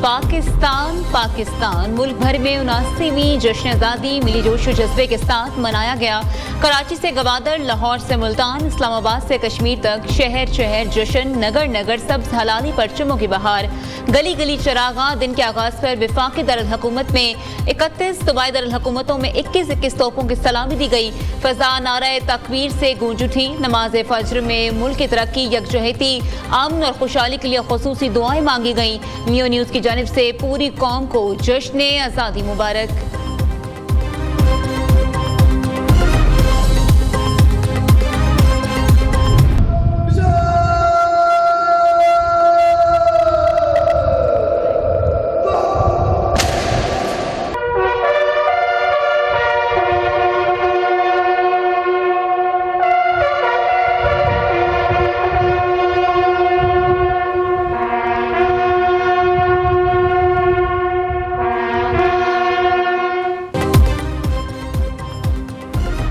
पाकिस्तान मुल्क भर में 79वीं जश्न आज़ादी मिली जोश और जज्बे के साथ मनाया गया। कराची से गवादर, लाहौर से मुल्तान, इस्लामाबाद से कश्मीर तक शहर शहर जश्न, नगर नगर सब्ज हलाली परचमों की बहार, गली गली चरागा। दिन के आगाज पर वफाकी दारुल-हुकूमत में 31, सूबाई दारुल-हुकूमतों में 21 तोपों की सलामी दी गई। फजा नारे तकबीर से गूंज उठी। नमाज फज्र में मुल्क की तरक्की, यकजहती, अमन और खुशहाली के लिए खुसूसी दुआएं मांगी गई। मियो न्यूज की जानिब से पूरी कौम को जश्न आज़ादी मुबारक।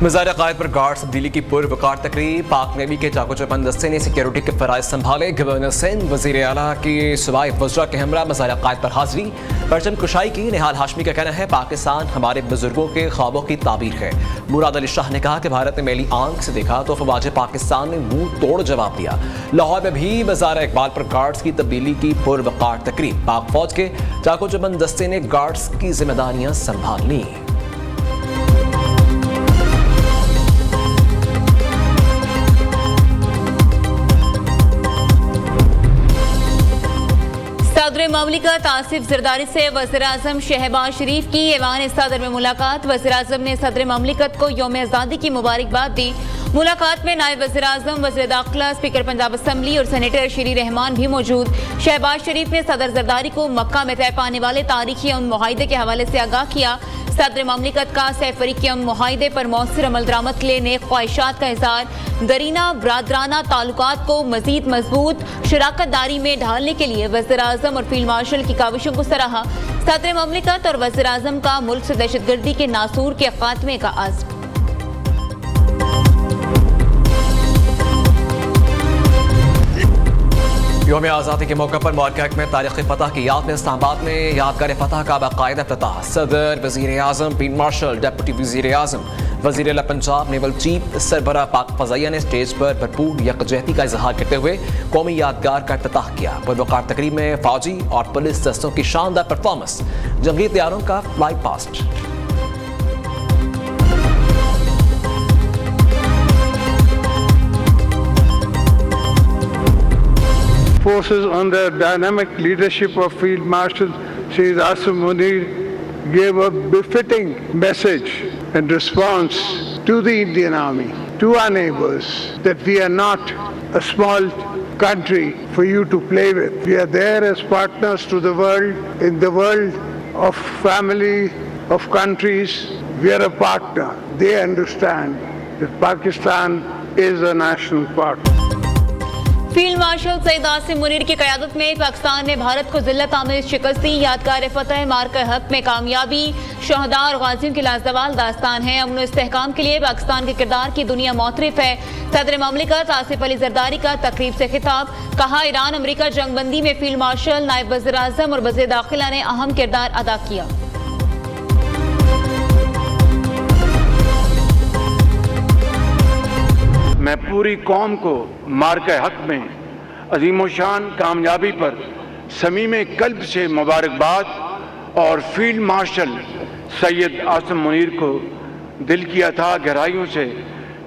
मज़ार क़ायद पर गार्ड्स तब्दीली की पुरवकार तकरीब। पाक नेवी के चाको चौबंद दस्ते ने सिक्योरिटी के फ़राइज़ संभाले। गवर्नर सिंध, वज़ीर आला की सूबाई वज़रा के हमरा मज़ार क़ायद पर हाज़री। परचम कुशाई की। निहाल हाशमी का कहना है, पाकिस्तान हमारे बुजुर्गों के ख्वाबों की ताबीर है। मुराद अली शाह ने कहा कि भारत ने मेली आंख से देखा तो फ़वाज पाकिस्तान ने मुंह तोड़ जवाब दिया। लाहौर में भी मज़ार इकबाल पर गार्ड्स की तब्दीली की पुरवकार तकरीब। पाक फौज के चाको चौबंद दस्ते ने गार्ड्स की जिम्मेदारियाँ संभाल ली। सदर ममलिकत आसिफ जरदारी से वज़ीर आज़म शहबाज शरीफ की ऐवान सदर में मुलाकात। वज़ीर आज़म ने सदर ममलिकत को यौम आज़ादी की मुबारकबाद दी। मुलाकात में नायब वज़ीर आज़म, वज़ीर दाखिला, स्पीकर पंजाब असम्बली और सेनेटर श्री रहमान भी मौजूद। शहबाज शरीफ ने सदर जरदारी को मक्का में तय पाने वाले तारीखी अमन मुआहिदे के हवाले से आगाह किया। सदर ममलिकत का सैफरी के अमन मुआहिदे पर मौसर अमल दरामद के लिए नेक ख्वाहिशात का इज़हार। दरीना ब्रादराना ताल्लुकात को मज़ीद मजबूत शराकत दारी में ढालने के लिए वज़ीर आज़म और फील्ड मार्शल की काविशों को सराहा। सदर ममलिकत और वज़ीर आज़म का मुल्क से दहशतगर्दी के नासूर के खात्मे का आज़म। यौम आज़ादी के मौके पर मुबारक में तारीख़ फतह की याद में इस्लामाबाद में यादगार फतह का बाकायदा इफ्तिताह। सदर, वज़ीर आज़म, फील्ड मार्शल, डिप्टी वज़ीर आज़म, वज़ीर आला पंजाब, नेवल चीफ सरबराह पाक फ़ज़ाइया ने स्टेज पर भरपूर यकजहती का इजहार करते हुए कौमी यादगार का इफ्तिताह किया। पुरवकार तकरीब में फौजी और पुलिस दस्तों की शानदार परफॉर्मेंस, जंगी तैयारों का fly past. Forces under dynamic leadership of Field Marshal Shri Asim Munir gave a befitting message and response to the Indian Army, to our neighbors, that we are not a small country for you to play with. We are there as partners to the world. In the world of family, of countries, we are a partner. They understand that Pakistan is a national partner. Field marshal Syed Asim Munir की क़यादत में पाकिस्तान ने भारत को ज़िल्लत आमेज़ शिकस्त दी। यादगार फतह मार्का हक में कामयाबी शहदा और गाजियों की लाजवाल दास्तान है। अमन इस्तेहकाम के लिए पाकिस्तान के किरदार की दुनिया मोतरिफ है। सदर ममलिकत आसिफ अली जरदारी का तकरीब से खिताब। कहा, ईरान अमरीका जंगबंदी में फील्ड मार्शल, नायब वज़ीर आज़म और वज़ीर दाखिला ने अहम किरदार अदा किया। मैं पूरी कौम को मार्के हक में अजीमोशान कामयाबी पर समीमे कल्ब से मुबारकबाद और फील्ड मार्शल सैयद आसिम मुनीर को दिल की अथाह गहराइयों से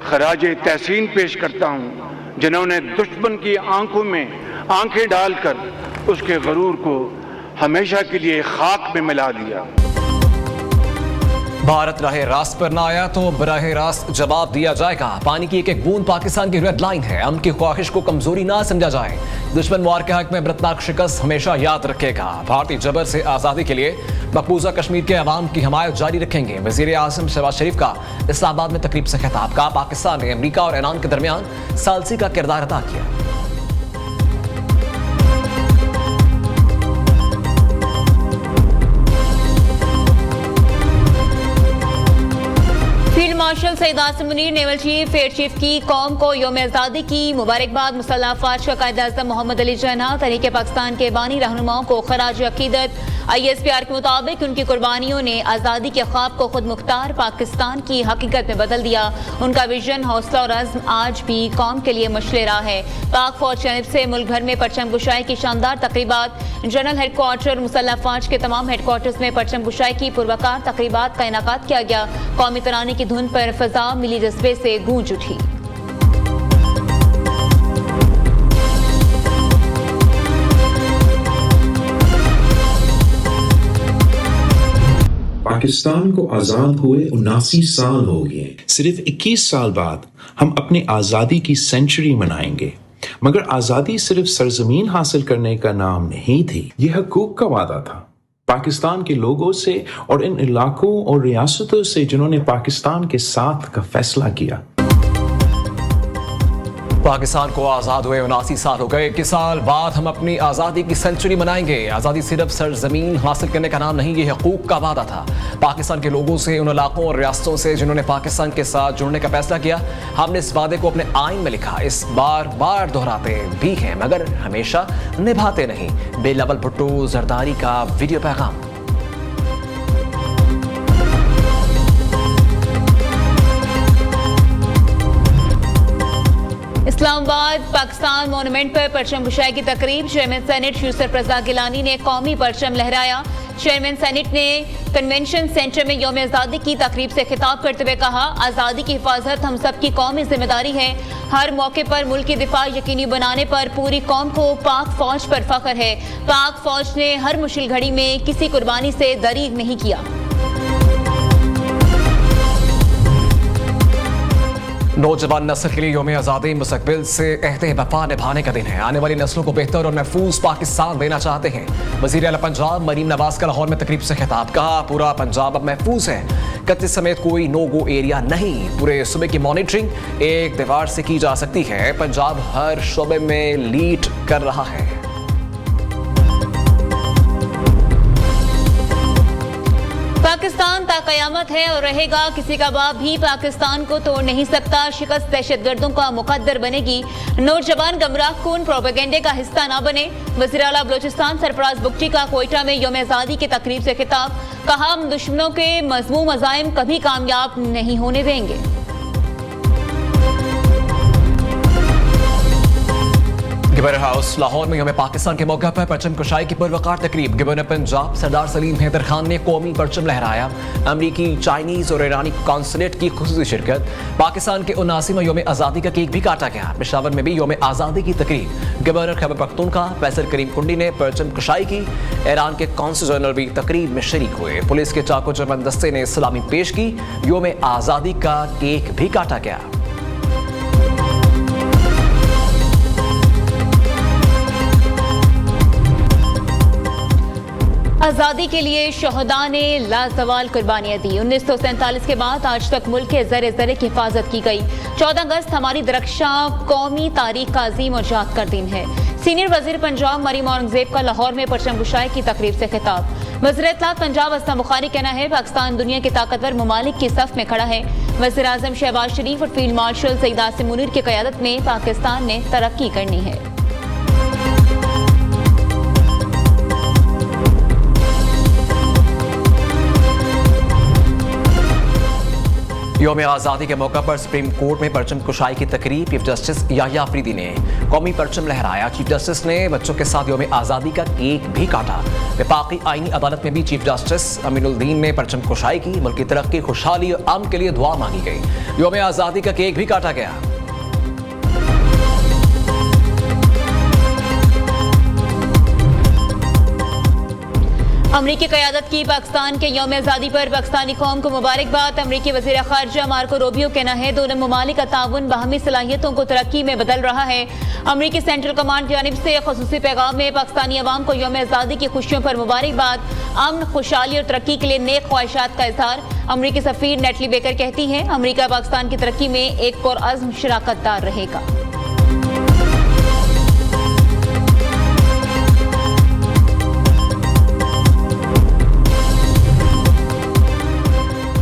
खराज तहसीन पेश करता हूँ, जिन्होंने दुश्मन की आंखों में आंखें डालकर उसके गरूर को हमेशा के लिए खाक में मिला दिया। भारत राहे रास्त पर ना आया तो बराहे रास्त जवाब दिया जाएगा। पानी की एक एक बूंद पाकिस्तान की रेड लाइन है। अमन की ख्वाहिश को कमजोरी ना समझा जाए। दुश्मन वार के हक में बरतनाक शिकस्त हमेशा याद रखेगा। भारतीय जबर से आज़ादी के लिए मकबूजा कश्मीर के अवाम की हमायत जारी रखेंगे। वज़ीर आज़म शहबाज शरीफ का इस्लामाबाद में तकरीब से खिताब। का पाकिस्तान ने अमरीका और ईरान के दरमियान सालसी का किरदार अदा किया। Marshal Syed Asim Munir, naval chief, air chief की कौम को यौम आज़ादी की मुबारकबाद। मुसल्लह अफवाज का कायद-ए-आज़म मोहम्मद अली जिन्ना तहरीक पाकिस्तान के बानी रहनुमाओं को खराज अकीदत। ISPR के मुताबिक उनकी कुर्बानियों ने आज़ादी के ख्वाब को खुद मुख्तार पाकिस्तान की हकीकत में बदल दिया। उनका विजन, हौसला और अज़्म आज भी कौम के लिए मशले राह है। पाक फौज जानिब से मुल्क भर में परचम गुशाई की शानदार तकरीबात। जनरल हेडक्वार्टर मुसल्लह अफवाज के तमाम हेडक्वार्टर्स में परचम गुशाई की पुरवकार तकरीबात का इनाकात किया गया। कौमी तराने की धुन पर फजा मिली जज्बे से गूंज उठी। पाकिस्तान को आज़ाद हुए 79 साल हो गए। सिर्फ 21 साल बाद हम अपनी आज़ादी की सेंचुरी मनाएंगे। मगर आज़ादी सिर्फ सरजमीन हासिल करने का नाम नहीं थी, यह हकूक का वादा था। पाकिस्तान के लोगों से और इन इलाकों और रियासतों से जिन्होंने पाकिस्तान के साथ का फैसला किया। पाकिस्तान को आज़ाद हुए 79 साल हो गए। 21 साल बाद हम अपनी आज़ादी की सेंचुरी मनाएंगे। आज़ादी सिर्फ सरजमीन हासिल करने का नाम नहीं, ये हकूक का वादा था। पाकिस्तान के लोगों से, उन इलाकों और रियासतों से जिन्होंने पाकिस्तान के साथ जुड़ने का फैसला किया। हमने इस वादे को अपने आइन में लिखा, इस बार बार दोहराते भी हैं मगर हमेशा निभाते नहीं। बिलावल भुट्टो जरदारी का वीडियो पैगाम। इस्लामाबाद पाकिस्तान मोनूमेंट पर परचम गुशाई की तकरीब। चेयरमैन सेनेट यूसुफ रज़ा गिलानी ने कौमी परचम लहराया। चेयरमैन सेनेट ने कन्वेंशन सेंटर में यौम आज़ादी की तकरीब से खिताब करते हुए कहा, आज़ादी की हिफाजत हम सब की कौमी जिम्मेदारी है। हर मौके पर मुल्क की दिफा यकीनी बनाने पर पूरी कौम को पाक फौज पर फख्र है। पाक फौज ने हर मुश्किल घड़ी में किसी कुर्बानी से दरीग नहीं किया। नौजवान नस्ल के लिए यौम आज़ादी मुस्तक़बिल से अहद वफा निभाने का दिन है। आने वाली नस्लों को बेहतर और महफूज पाकिस्तान देना चाहते हैं। वज़ीर आला पंजाब मरीम नवाज का लाहौर में तकरीब से खिताब। कहा, पूरा पंजाब अब महफूज है, कत्ल समेत कोई नो गो एरिया नहीं। पूरे सूबे की मॉनिटरिंग एक दीवार से की जा सकती है। पंजाब हर शोबे में लीड कर रहा है। पाकिस्तान ताक़यामत है और रहेगा। किसी का बाप भी पाकिस्तान को तोड़ नहीं सकता। शिकस्त दहशतगर्दों का मुकद्दर बनेगी। नौजवान गमराह कून प्रोपेगेंडे का हिस्सा ना बने। वज़ीर आला बलोचिस्तान सरफराज बुगटी का कोयटा में यौम आज़ादी की तकरीब से खिताब। कहा, हम दुश्मनों के मज़मूम अज़ाइम कभी कामयाब नहीं होने देंगे। गवर्नर हाउस लाहौर में यौम पाकिस्तान के मौके पर परचम कुशाई की पुरवकार तकरीब। गवर्नर पंजाब सरदार सलीम हैदर खान ने कौमी परचम लहराया। अमरीकी, चाइनीज और ईरानी कॉन्सुलेट की खुसूसी शिरकत। पाकिस्तान के 79वें यौम आज़ादी का केक भी काटा गया। पेशावर में भी यौम आज़ादी की तकरीब। गवर्नर खैबर पख्तूनख्वा फैसल करीम कुंडी ने परचम कुशाई की। ईरान के कौंसल जनरल भी तकरीब में शरीक हुए। पुलिस के चाको चौबंद दस्ते ने सलामी पेश की। यौम आज़ादी का केक भी काटा गया। आज़ादी के लिए शहदा ने लाजवाल कुर्बानियां दी। 1947 के बाद आज तक मुल्क के ज़रे ज़रे की हिफाजत की गई। 14 अगस्त हमारी दरख्शा कौमी तारीख का अजीम और यादगार दिन है। सीनियर वजीर पंजाब मरीम औरंगजेब का लाहौर में परचम गुशाई की तकरीब से खिताब। वज़ीर इत्तलात पंजाब असलम बुखारी कहना है, पाकिस्तान दुनिया के ताकतवर ममालिक की सफ में खड़ा है। वज़ीर आज़म शहबाज शरीफ और फील्ड मार्शल सईद आसिम मुनीर की क़यादत में पाकिस्तान ने तरक्की करनी है। यौम आज़ादी के मौका पर सुप्रीम कोर्ट में परचम कुशाई की तकरीब। चीफ जस्टिस याह्या अफरीदी ने कौमी परचम लहराया। चीफ जस्टिस ने बच्चों के साथ यौम आज़ादी का केक भी काटा। वफाकी आईनी अदालत में भी चीफ जस्टिस अमीनुद्दीन ने परचम कुशाई की। मुल्क की तरक्की, खुशहाली और अमन के लिए दुआ मांगी गई। यौम आज़ादी का केक भी काटा गया। अमरीकी क़यादत की पाकिस्तान के यौम आज़ादी पर पाकिस्तानी कौम को मुबारकबाद। अमरीकी वज़ीर ख़ारजा मार्को रूबियो कहना है, दोनों ममालिक का ताउन बाहमी सलाहियतों को तरक्की में बदल रहा है। अमरीकी सेंट्रल कमांड की जानिब से ख़ुसूसी पैगाम में पाकिस्तानी अवाम को यौम आज़ादी की खुशियों पर मुबारकबाद। अमन, खुशहाली और तरक्की के लिए नेक ख्वाहिशात का इज़हार। अमरीकी सफ़ीर नेटली बेकर कहती हैं, अमरीका पाकिस्तान की तरक्की में एक पुरअज़्म शराकतदार रहेगा।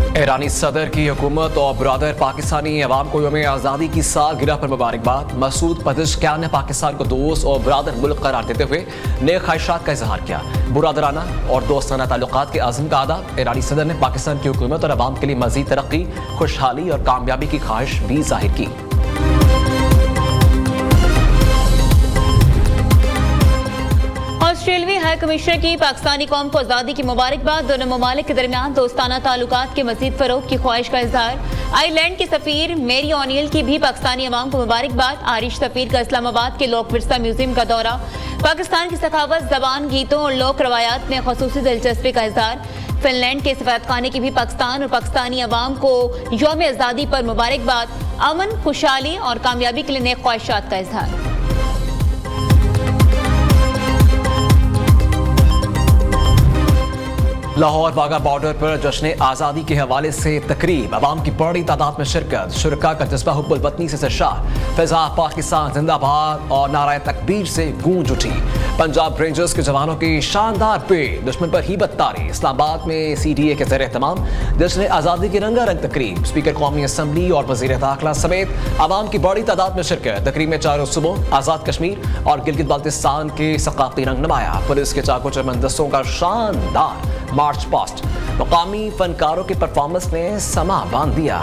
ईरानी सदर की हुकूमत और ब्रादर पाकिस्तानी अवाम को यौम आज़ादी की सालगिरह पर मुबारकबाद। मसूद पज़ेश्कियान ने पाकिस्तान को दोस्त और ब्रादर मुल्क करार देते हुए नेक ख्वाहिशात का इजहार किया। बुरादराना और दोस्ताना ताल्लुकात के आज़म का आदाब। ईरानी सदर ने पाकिस्तान की हुकूमत और अवाम के लिए मज़ीद तरक्की, खुशहाली और कामयाबी की ख्वाहिश भी जाहिर की। ऑस्ट्रेलियाई हाई कमिश्नर की पाकिस्तानी कौम को आज़ादी की मुबारकबाद। दोनों ममालिक के दरमियान दोस्ताना ताल्लुकात के मज़ीद फ़रोग़ की ख्वाहिश का इजहार। आयरलैंड की सफ़ीर मेरी ओनियल की भी पाकिस्तानी अवाम को मुबारकबाद। आरिश सफ़ीर का इस्लामाबाद के लोक विरसा म्यूजियम का दौरा। पाकिस्तान की सखावत, ज़बान, गीतों और लोक रवायात में ख़ुसूसी दिलचस्पी का इजहार। फिनलैंड के सफारतखाने की भी पाकिस्तान और पाकिस्तानी अवाम को यौम आज़ादी पर मुबारकबाद। अमन, खुशहाली और कामयाबी के लिए नेक ख्वाहिशात का इजहार। लाहौर वाघा बॉर्डर पर जश्न आज़ादी के हवाले से तकरीब। अवाम की बड़ी तादाद में शिरकत। शुरका का जज्बा हुब्बुल वतनी से सरशार। फिजा पाकिस्तान जिंदाबाद और नाराए तकबीर से गूंज उठी। पंजाब रेंजर्स के जवानों की शानदार पेड़, दुश्मन पर हीबत तारी। इस्लामाबाद में CDA के ज़ेर एहतमाम जश्न आज़ादी की रंगारंग तकरीब। स्पीकर कौमी असम्बली और वज़ीर दाखिला समेत अवाम की बड़ी तादाद में शिरकत। तकरीब में चारों सूबों, आज़ाद कश्मीर और गिलगित बाल्तिस्तान के सकाफ़ती रंग नुमाया। पुलिस के चाको चमन दस्तों का शानदार मार्च पास्ट। मुकामी फनकारों की परफॉर्मेंस ने समा बांध दिया।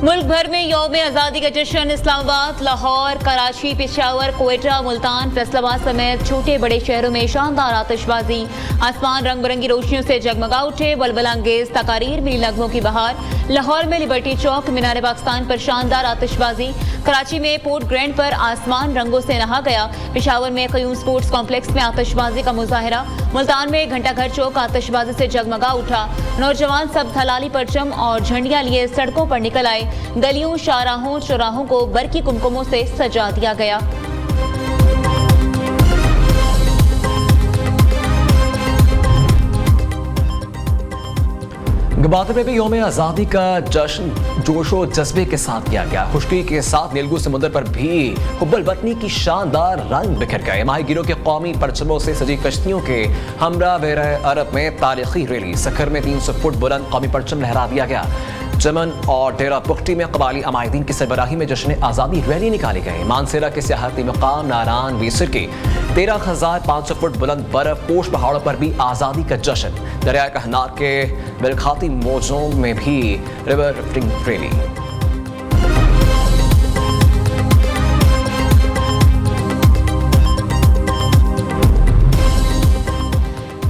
मुल्क भर में यौम आज़ादी का जश्न। इस्लामाबाद, लाहौर, कराची, पेशावर, कोयटा, मुल्तान, फैसलाबाद समेत छोटे बड़े शहरों में शानदार आतिशबाजी। आसमान रंग बिरंगी रोशनियों से जगमगा उठे। बलबला अंगेज तकारीर, मिली नगमों की बहार। लाहौर में लिबर्टी चौक, मीनार पाकिस्तान पर शानदार आतिशबाजी। कराची में पोर्ट ग्रैंड पर आसमान रंगों से नहा गया। पेशावर में क़यूम स्पोर्ट्स कॉम्प्लेक्स में आतिशबाजी का मुजाहरा। मुल्तान में घंटाघर चौक आतिशबाजी से जगमगा उठा। नौजवान सब हलाली परचम और झंडियां लिए सड़कों पर निकल आए। गलियों, शाहराहों, चौराहों को बरकी कुमकुमों से सजा दिया गया। गबादर में भी यौम आज़ादी का जश्न जोशो जज्बे के साथ किया गया। खुशकी के साथ नीलगू समुद्र पर भी हुब्बुल वतनी की शानदार रंग बिखर गए। माहीगिरों के कौमी परचमों से सजी कश्तियों के हमरा वेर अरब में तारीखी रैली। सखर में 300 फुट बुलंद कौमी परचम लहरा दिया गया। चमन और डेरा पुख्ती में कबाली अमायदीन की सरबराही में जश्न आज़ादी रैली निकाली गई। मानसेरा के सियाहती मुकाम नारान वीसर के 13,500 फुट बुलंद बर्फ पोश पहाड़ों पर भी आज़ादी का जश्न। दरिया कहनार के बिलखाती मौजों में भी रिवर राफ्टिंग रैली।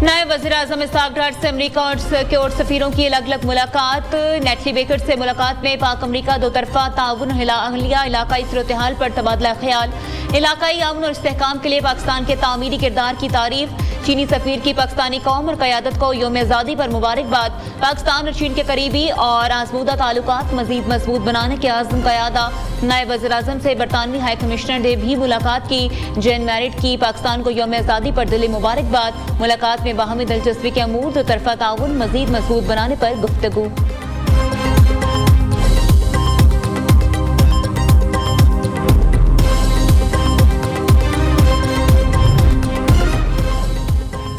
नायब वज़ीर-ए-आज़म इसहाक डार से अमरीका और सिक्योर सफीरों की अलग अलग मुलाकात। नेटली बेकर से मुलाकात में पाक अमरीका दो तरफा ताउन, अहलिया, इलाकाई सूरत-ए-हाल पर तबादला ख्याल। इलाकाई अमन और इस्तेहकाम के लिए पाकिस्तान के तामीरी किरदार की तारीफ। चीनी सफीर की पाकिस्तानी कौम और क़यादत को यौम आज़ादी पर मुबारकबाद। पाकिस्तान और चीन के करीबी और आजमूदा ताल्लुकात मज़ीद मजबूत बनाने के आज़म का यादा। नायब वज़ीर-ए-आज़म से बरतानवी हाई कमिश्नर ने भी मुलाकात की। जेन मैरिट की पाकिस्तान को यौम आज़ादी पर दिली मुबारकबाद। मुलाकात में बाहमी दिलचस्पी के अमूर दो तरफा ताउन मज़ीद मजबूत बनाने पर गुफ्तगू।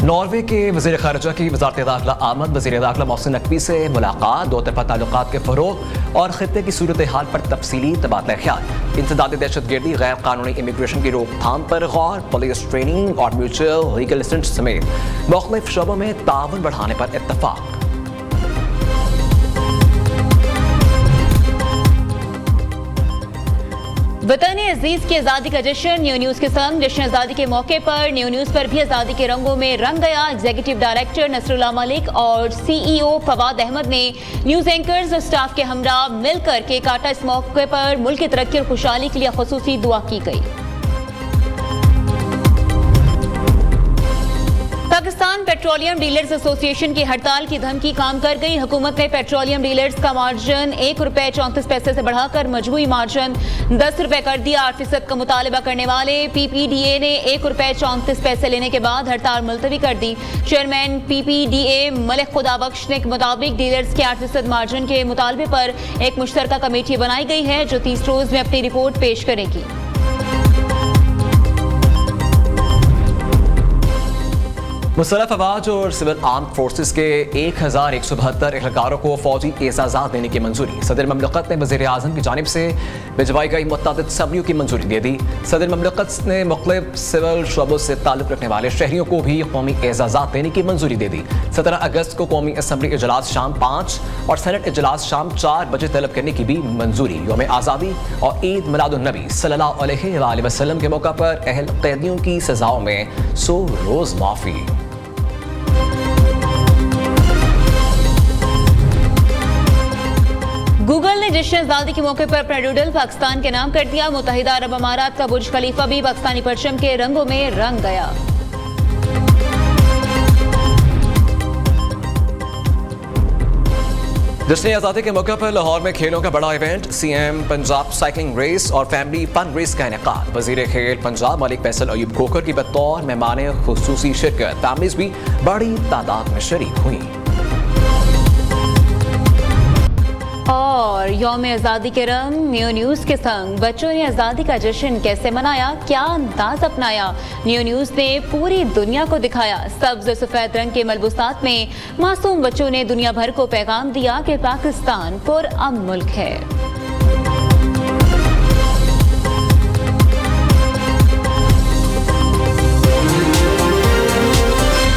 नॉर्वे के वज़ीर ख़ारिजा की वज़ारत दाखिला आमद वज़ीर दाखिला मोहसिन नकवी से मुलाकात। दो तरफा ताल्लुकात के फ़रोग़ और ख़ित्ते की सूरत हाल पर तफसीली तबादला ख्याल। इंसदादी दहशतगर्दी, गैर कानूनी इमिग्रेशन की रोकथाम पर गौर। पुलिस ट्रेनिंग और म्यूचुअल लीगल असिस्टेंस समेत मुख्तलिफ शोबों में ताउन बढ़ाने पर इत्तफ़ाक़। वतन अजीज की आज़ादी का जश्न। न्यू न्यूज़ के संग जश्न आज़ादी के मौके पर न्यू न्यूज़ पर भी आज़ादी के रंगों में रंग गया। एग्जीक्यूटिव डायरेक्टर नसरुल्लाह मलिक और CEO फवाद अहमद ने न्यूज़ एंकर्स और स्टाफ के हमरा मिलकर केक काटा। इस मौके पर मुल्क की तरक्की और खुशहाली के लिए खुसूसी दुआ की गई। पाकिस्तान पेट्रोलियम डीलर्स एसोसिएशन की हड़ताल की धमकी काम कर गई। हुकूमत ने पेट्रोलियम डीलर्स का मार्जिन ₹1.34 से बढ़ाकर मजमूई मार्जिन ₹10 कर दिया। 8% का मुतालबा करने वाले PPDA ने ₹1.34 लेने के बाद हड़ताल मुलतवी कर दी। चेयरमैन PPDA मलिक खुदाबख्श के मुताबिक डीलर्स के 8% मार्जिन के मुतालबे पर एक मुश्तरका कमेटी बनाई गई है जो 30 रोज में अपनी रिपोर्ट पेश करेगी। मुशर्रफ अफवाज और सिविल आर्म फोर्सेस के 1172 एहलकारों को फौजी एजाज़ात देने की मंजूरी। सदर ममलकत ने वज़ीर आज़म की जानिब से भिजवाई गई मुतअद्दिद समरियों की मंजूरी दे दी। सदर ममलकत ने मुख्तलिफ सिविल शोबों से ताल्लुक़ रखने वाले शहरियों को भी कौमी एजाज़ात देने की मंजूरी दे दी। 17 अगस्त को कौमी असम्बली इजलास शाम 5 और सेनेट इजलास शाम 4 बजे तलब करने की भी मंजूरी। यौम आज़ादी और ईद मिलादुन्नबी सल्लल्लाहु अलैहि वसल्लम के मौका पर अहल कैदियों की सजाओं में 100 रोज़ माफ़ी। गूगल ने जश्न आज़ादी के मौके पर अपना डूडल पाकिस्तान के नाम कर दिया। मुत्तहिदा अरब अमारात का बुर्ज खलीफा भी पाकिस्तानी परचम के रंगों में रंग गया। जश्न आज़ादी के मौके पर लाहौर में खेलों का बड़ा event. CM Punjab cycling race और फैमिली फन रेस का इनेकाद। वज़ीर खेल पंजाब मलिक फैसल अयूब खोखर की बतौर मेहमान खुसूसी शिरकत। फैमिलीज भी बड़ी तादाद में शरीक हुई। और यौम आज़ादी के रंग न्यू न्यूज़ के संग बच्चों ने आज़ादी का जश्न कैसे मनाया, क्या अंदाज अपनाया। न्यू न्यूज़ ने पूरी दुनिया को दिखाया। सब्ज सफ़ेद रंग के मलबूसात में मासूम बच्चों ने दुनिया भर को पैगाम दिया कि पाकिस्तान पुरअमन मुल्क है।